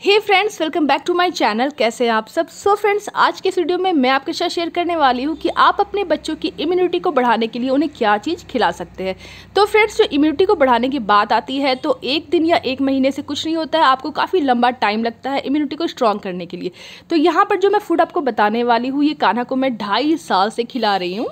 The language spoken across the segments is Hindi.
Hey friends, welcome back to my channel. कैसे हैं आप सब। फ्रेंड्स, आज के इस वीडियो में मैं आपके साथ शेयर करने वाली हूँ कि आप अपने बच्चों की इम्यूनिटी को बढ़ाने के लिए उन्हें क्या चीज़ खिला सकते हैं। तो फ्रेंड्स, जो इम्यूनिटी को बढ़ाने की बात आती है तो एक दिन या एक महीने से कुछ नहीं होता है, आपको काफ़ी लंबा टाइम लगता है इम्यूनिटी को स्ट्रॉन्ग करने के लिए। तो यहाँ पर जो मैं फूड आपको बताने वाली हूँ, ये कान्हा को मैं 2.5 साल से खिला रही हूँ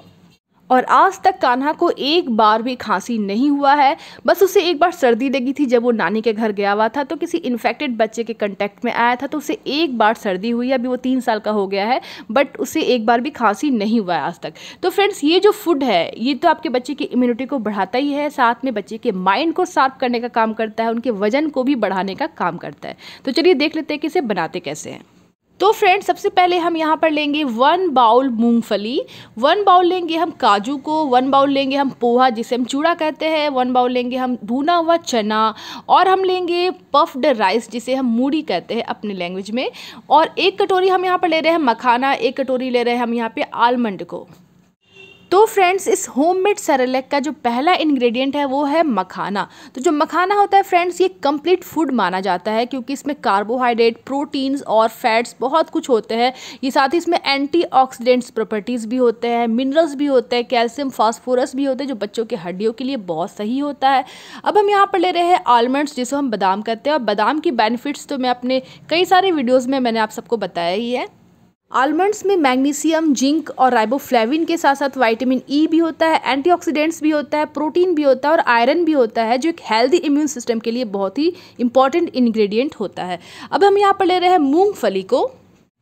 और आज तक कान्हा को एक बार भी खांसी नहीं हुआ है। बस उसे एक बार सर्दी लगी थी जब वो नानी के घर गया हुआ था, तो किसी इन्फेक्टेड बच्चे के कांटेक्ट में आया था, तो उसे एक बार सर्दी हुई। अभी वो 3 साल का हो गया है, बट उसे एक बार भी खांसी नहीं हुआ है आज तक। तो फ्रेंड्स, ये जो फूड है ये तो आपके बच्चे की इम्यूनिटी को बढ़ाता ही है, साथ में बच्चे के माइंड को शार्प करने का काम करता है, उनके वजन को भी बढ़ाने का काम करता है। तो चलिए देख लेते हैं कि इसे बनाते कैसे हैं। तो फ्रेंड्स, सबसे पहले हम यहाँ पर लेंगे 1 बाउल मूंगफली, 1 बाउल लेंगे हम काजू को, 1 बाउल लेंगे हम पोहा जिसे हम चूड़ा कहते हैं, 1 बाउल लेंगे हम भुना हुआ चना, और हम लेंगे पफ्ड राइस जिसे हम मूढ़ी कहते हैं अपने लैंग्वेज में, और 1 कटोरी हम यहाँ पर ले रहे हैं मखाना, 1 कटोरी ले रहे हैं हम यहाँ पे आलमंड को। तो फ्रेंड्स, इस होममेड सेरेलैक का जो पहला इंग्रेडिएंट है वो है मखाना। तो जो मखाना होता है फ्रेंड्स, ये कंप्लीट फूड माना जाता है क्योंकि इसमें कार्बोहाइड्रेट, प्रोटीन्स और फैट्स बहुत कुछ होते हैं। ये साथ ही इसमें एंटीऑक्सीडेंट्स प्रॉपर्टीज़ भी होते हैं, मिनरल्स भी होते हैं, कैल्शियम, फास्फोरस भी होते हैं, जो बच्चों के हड्डियों के लिए बहुत सही होता है। अब हम यहाँ पर ले रहे हैं आलमंड्स जिसे हम बादाम कहते हैं, और बादाम की बेनिफिट्स तो मैं अपने कई सारे वीडियोज़ में मैंने आप सबको बताया ही है। आलमंड्स में मैग्नीशियम, जिंक और राइबोफ्लेविन के साथ साथ विटामिन ई भी होता है, एंटीऑक्सीडेंट्स भी होता है, प्रोटीन भी होता है और आयरन भी होता है, जो एक हेल्दी इम्यून सिस्टम के लिए बहुत ही इंपॉर्टेंट इंग्रेडिएंट होता है। अब हम यहाँ पर ले रहे हैं मूंगफली को।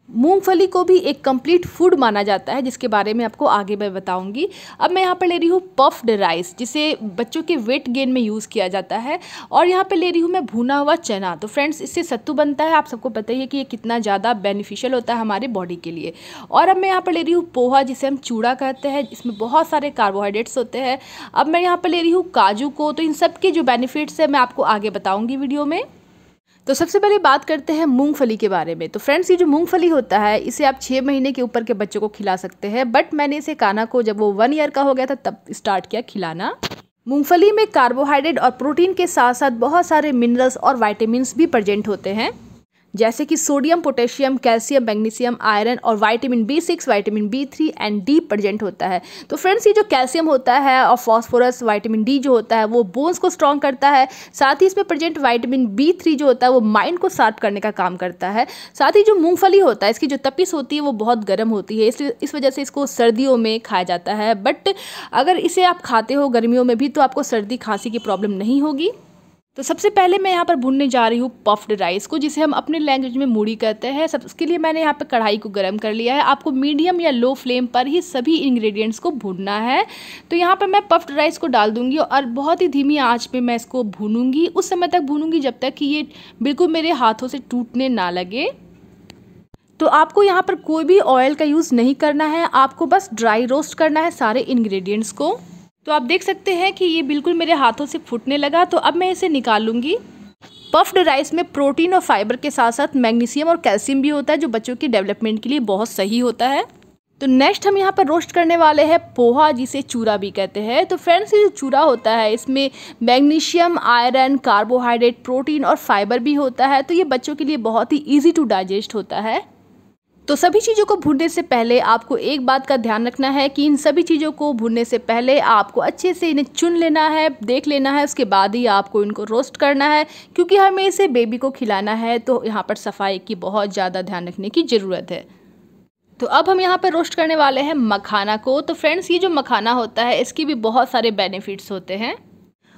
मूंगफली को भी एक कंप्लीट फूड माना जाता है, जिसके बारे में आपको आगे मैं बताऊंगी। अब मैं यहाँ पर ले रही हूँ पफ्ड राइस जिसे बच्चों के वेट गेन में यूज़ किया जाता है, और यहाँ पे ले रही हूँ मैं भुना हुआ चना। तो फ्रेंड्स, इससे सत्तू बनता है, आप सबको पता ही है कि ये कितना ज़्यादा बेनिफिशियल होता है हमारे बॉडी के लिए। और अब मैं यहाँ पर ले रही हूँ पोहा जिसे हम चूड़ा कहते हैं, इसमें बहुत सारे कार्बोहाइड्रेट्स होते हैं। अब मैं यहाँ पर ले रही हूँ काजू को। तो इन सब के जो बेनिफिट्स है मैं आपको आगे बताऊँगी वीडियो में। तो सबसे पहले बात करते हैं मूंगफली के बारे में। तो फ्रेंड्स, ये जो मूंगफली होता है इसे आप 6 महीने के ऊपर के बच्चों को खिला सकते हैं, बट मैंने इसे कान्हा को जब वो 1 ईयर का हो गया था तब स्टार्ट किया खिलाना। मूंगफली में कार्बोहाइड्रेट और प्रोटीन के साथ साथ बहुत सारे मिनरल्स और विटामिन्स भी प्रेजेंट होते हैं, जैसे कि sodium, potassium, calcium, magnesium, iron और vitamin B6, vitamin B3 and D present होता है। तो फ्रेंड्स, ये जो कैल्शियम होता है और फॉस्फोरस, विटामिन डी जो होता है वो बोन्स को स्ट्रॉन्ग करता है। साथ ही इसमें प्रेजेंट विटामिन B3 जो होता है वो माइंड को शार्प करने का काम करता है। साथ ही जो मूंगफली होता है इसकी जो तपिश होती है वो बहुत गर्म होती है, इसलिए इस वजह से इसको सर्दियों में खाया जाता है। बट अगर इसे आप खाते हो गर्मियों में भी तो आपको सर्दी खांसी की प्रॉब्लम नहीं होगी। तो सबसे पहले मैं यहाँ पर भूनने जा रही हूँ पफ्ड राइस को, जिसे हम अपने लैंग्वेज में मूढ़ी कहते हैं। सब उसके लिए मैंने यहाँ पर कढ़ाई को गर्म कर लिया है। आपको मीडियम या लो फ्लेम पर ही सभी इंग्रेडिएंट्स को भूनना है। तो यहाँ पर मैं पफ्ड राइस को डाल दूँगी और बहुत ही धीमी आंच पे मैं इसको भूनूंगी। उस समय तक भूनूंगी जब तक कि ये बिल्कुल मेरे हाथों से टूटने ना लगे। तो आपको यहाँ पर कोई भी ऑयल का यूज़ नहीं करना है, आपको बस ड्राई रोस्ट करना है सारे इंग्रेडिएंट्स को। तो आप देख सकते हैं कि ये बिल्कुल मेरे हाथों से फूटने लगा। तो अब मैं इसे निकाल लूँगी। पफ्ड राइस में प्रोटीन और फाइबर के साथ साथ मैग्नीशियम और कैल्शियम भी होता है, जो बच्चों की डेवलपमेंट के लिए बहुत सही होता है। तो नेक्स्ट हम यहाँ पर रोस्ट करने वाले हैं पोहा जिसे चूरा भी कहते हैं। तो फ्रेंड्स, ये जो चूरा होता है इसमें मैग्नीशियम, आयरन, कार्बोहाइड्रेट, प्रोटीन और फाइबर भी होता है, तो ये बच्चों के लिए बहुत ही ईजी टू डाइजेस्ट होता है। तो सभी चीज़ों को भूनने से पहले आपको एक बात का ध्यान रखना है कि इन सभी चीज़ों को भूनने से पहले आपको अच्छे से इन्हें चुन लेना है, देख लेना है, उसके बाद ही आपको इनको रोस्ट करना है, क्योंकि हमें इसे बेबी को खिलाना है। तो यहाँ पर सफाई की बहुत ज़्यादा ध्यान रखने की ज़रूरत है। तो अब हम यहाँ पर रोस्ट करने वाले हैं मखाना को। तो फ्रेंड्स, ये जो मखाना होता है इसकी भी बहुत सारे बेनिफिट्स होते हैं।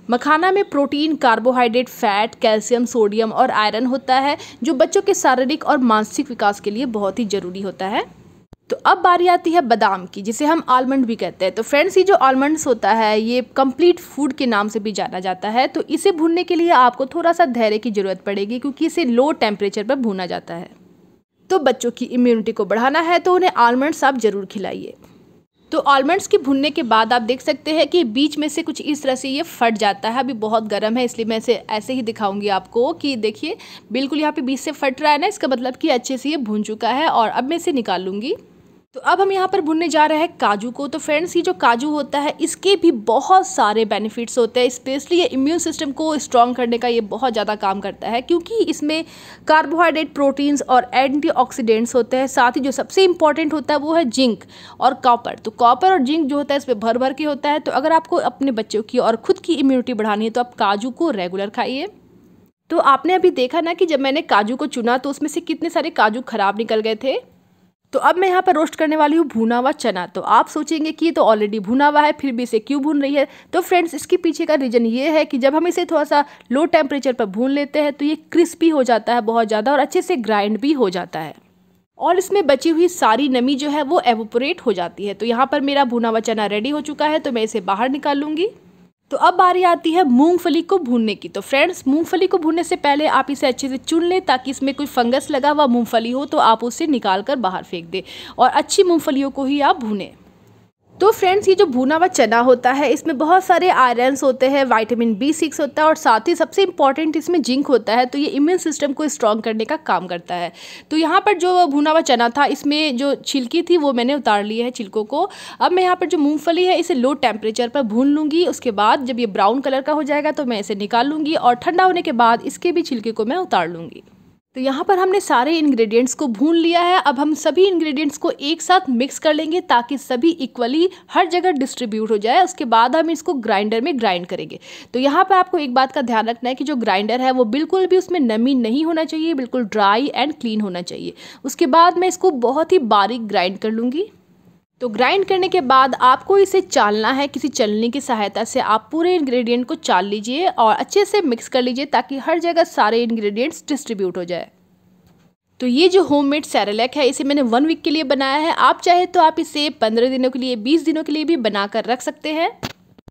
मखाना में protein, carbohydrate, fat, calcium, sodium और आयरन होता है, जो बच्चों के शारीरिक और मानसिक विकास के लिए बहुत ही ज़रूरी होता है। तो अब बारी आती है बादाम की, जिसे हम आलमंड भी कहते हैं। तो फ्रेंड्स, ये जो आलमंड्स होता है ये कंप्लीट फूड के नाम से भी जाना जाता है। तो इसे भूनने के लिए आपको थोड़ा सा धैर्य की ज़रूरत पड़ेगी, क्योंकि इसे लो टेम्परेचर पर भूना जाता है। तो बच्चों की इम्यूनिटी को बढ़ाना है तो उन्हें आलमंड्स आप ज़रूर खिलाइए। तो आलमंड्स की भुनने के बाद आप देख सकते हैं कि बीच में से कुछ इस तरह से ये फट जाता है। अभी बहुत गर्म है इसलिए मैं इसे ऐसे ही दिखाऊंगी आपको कि देखिए बिल्कुल यहाँ पे बीच से फट रहा है ना, इसका मतलब कि अच्छे से ये भुन चुका है। और अब मैं इसे निकाल लूँगी। तो अब हम यहाँ पर भूनने जा रहे हैं काजू को। तो फ्रेंड्स, ये जो काजू होता है इसके भी बहुत सारे बेनिफिट्स होते हैं, स्पेशली ये इम्यून सिस्टम को स्ट्रॉन्ग करने का ये बहुत ज़्यादा काम करता है, क्योंकि इसमें कार्बोहाइड्रेट, प्रोटीन्स और एंटीऑक्सीडेंट्स होते हैं। साथ ही जो सबसे इंपॉर्टेंट होता है वो है जिंक और कॉपर। तो कॉपर और जिंक जो होता है इसमें भर भर के होता है। तो अगर आपको अपने बच्चों की और खुद की इम्यूनिटी बढ़ानी है तो आप काजू को रेगुलर खाइए। तो आपने अभी देखा ना कि जब मैंने काजू को चुना तो उसमें से कितने सारे काजू खराब निकल गए थे। तो अब मैं यहाँ पर रोस्ट करने वाली हूँ भुना हुआ चना। तो आप सोचेंगे कि ये तो ऑलरेडी भुना हुआ है, फिर भी इसे क्यों भून रही है। तो फ्रेंड्स, इसके पीछे का रीज़न ये है कि जब हम इसे थोड़ा सा लो टेम्परेचर पर भून लेते हैं तो ये क्रिस्पी हो जाता है बहुत ज़्यादा और अच्छे से ग्राइंड भी हो जाता है और इसमें बची हुई सारी नमी जो है वो एवोपोरेट हो जाती है। तो यहाँ पर मेरा भुना हुआ चना रेडी हो चुका है, तो मैं इसे बाहर निकाल लूँगी। तो अब बारी आती है मूंगफली को भूनने की। तो फ्रेंड्स, मूंगफली को भूनने से पहले आप इसे अच्छे से चुन लें, ताकि इसमें कोई फंगस लगा हुआ मूंगफली हो तो आप उसे निकाल कर बाहर फेंक दें और अच्छी मूंगफलियों को ही आप भूनें। तो फ्रेंड्स, ये जो भुना हुआ चना होता है इसमें बहुत सारे आयरन्स होते हैं, विटामिन B6 होता है और साथ ही सबसे इम्पॉर्टेंट इसमें जिंक होता है। तो ये इम्यून सिस्टम को स्ट्रॉन्ग करने का काम करता है। तो यहाँ पर जो भुना हुआ चना था इसमें जो छिलकी थी वो मैंने उतार ली है छिलकों को। अब मैं यहाँ पर जो मूंगफली है इसे लो टेम्परेचर पर भून लूँगी। उसके बाद जब ये ब्राउन कलर का हो जाएगा तो मैं इसे निकाल लूँगी और ठंडा होने के बाद इसके भी छिलके को मैं उतार लूँगी। तो यहाँ पर हमने सारे इंग्रेडिएंट्स को भून लिया है। अब हम सभी इंग्रेडिएंट्स को एक साथ मिक्स कर लेंगे ताकि सभी इक्वली हर जगह डिस्ट्रीब्यूट हो जाए। उसके बाद हम इसको ग्राइंडर में ग्राइंड करेंगे। तो यहाँ पर आपको एक बात का ध्यान रखना है कि जो ग्राइंडर है वो बिल्कुल भी उसमें नमी नहीं होना चाहिए, बिल्कुल ड्राई एंड क्लीन होना चाहिए। उसके बाद मैं इसको बहुत ही बारीक ग्राइंड कर लूँगी। तो ग्राइंड करने के बाद आपको इसे चालना है, किसी चलनी की सहायता से आप पूरे इंग्रेडिएंट को चाल लीजिए और अच्छे से मिक्स कर लीजिए ताकि हर जगह सारे इंग्रेडिएंट्स डिस्ट्रीब्यूट हो जाए। तो ये जो होममेड सेरेलैक है इसे मैंने 1 वीक के लिए बनाया है। आप चाहे तो आप इसे 15 दिनों के लिए, 20 दिनों के लिए भी बना कर रख सकते हैं।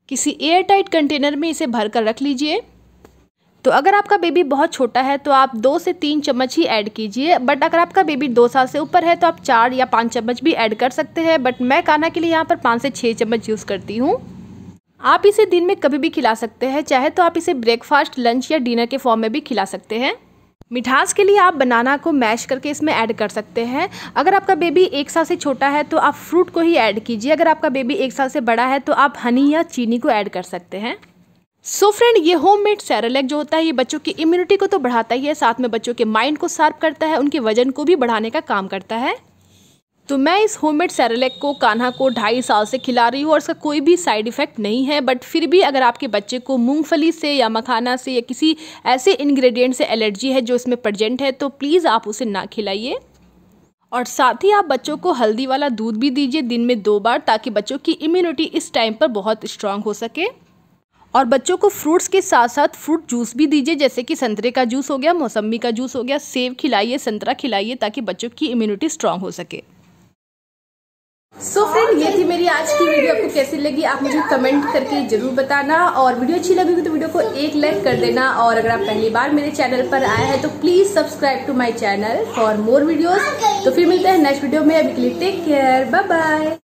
किसी एयर टाइट कंटेनर में इसे भर कर रख लीजिए। तो अगर आपका बेबी बहुत छोटा है तो आप 2 से 3 चम्मच ही ऐड कीजिए, बट अगर आपका बेबी 2 साल से ऊपर है तो आप 4 या 5 चम्मच भी ऐड कर सकते हैं। बट मैं कान्हा के लिए यहाँ पर 5 से 6 चम्मच यूज़ करती हूँ। आप इसे दिन में कभी भी खिला सकते हैं, चाहे तो आप इसे ब्रेकफास्ट, लंच या डिनर के फॉर्म में भी खिला सकते हैं। मिठास के लिए आप बनाना को मैश करके इसमें ऐड कर सकते हैं। अगर आपका बेबी 1 साल से छोटा है तो आप फ्रूट को ही ऐड कीजिए। अगर आपका बेबी 1 साल से बड़ा है तो आप हनी या चीनी को ऐड कर सकते हैं। सो फ्रेंड, ये होममेड सेरेलैक जो होता है ये बच्चों की इम्यूनिटी को तो बढ़ाता ही है, साथ में बच्चों के माइंड को शार्प करता है, उनके वजन को भी बढ़ाने का काम करता है। तो मैं इस होममेड सेरेलैक को कान्हा को 2.5 साल से खिला रही हूँ और इसका कोई भी साइड इफ़ेक्ट नहीं है। बट फिर भी अगर आपके बच्चे को मूंगफली से या मखाना से या किसी ऐसे इंग्रेडिएंट से एलर्जी है जो इसमें प्रेजेंट है तो प्लीज़ आप उसे ना खिलाइए। और साथ ही आप बच्चों को हल्दी वाला दूध भी दीजिए दिन में 2 बार, ताकि बच्चों की इम्यूनिटी इस टाइम पर बहुत स्ट्रांग हो सके। और बच्चों को फ्रूट्स के साथ साथ फ्रूट जूस भी दीजिए, जैसे कि संतरे का जूस हो गया, मौसम्मी का जूस हो गया, सेब खिलाइए, संतरा खिलाइए, ताकि बच्चों की इम्यूनिटी स्ट्रांग हो सके। सो फ्रेंड, ये थी मेरी आज की वीडियो। आपको कैसी लगी आप मुझे कमेंट करके जरूर बताना, और वीडियो अच्छी लगी तो वीडियो को एक लाइक कर देना। और अगर आप पहली बार मेरे चैनल पर आए हैं तो please subscribe to my channel for more videos. तो फिर मिलते हैं नेक्स्ट वीडियो में। अभी के लिए टेक केयर, बाय बाय।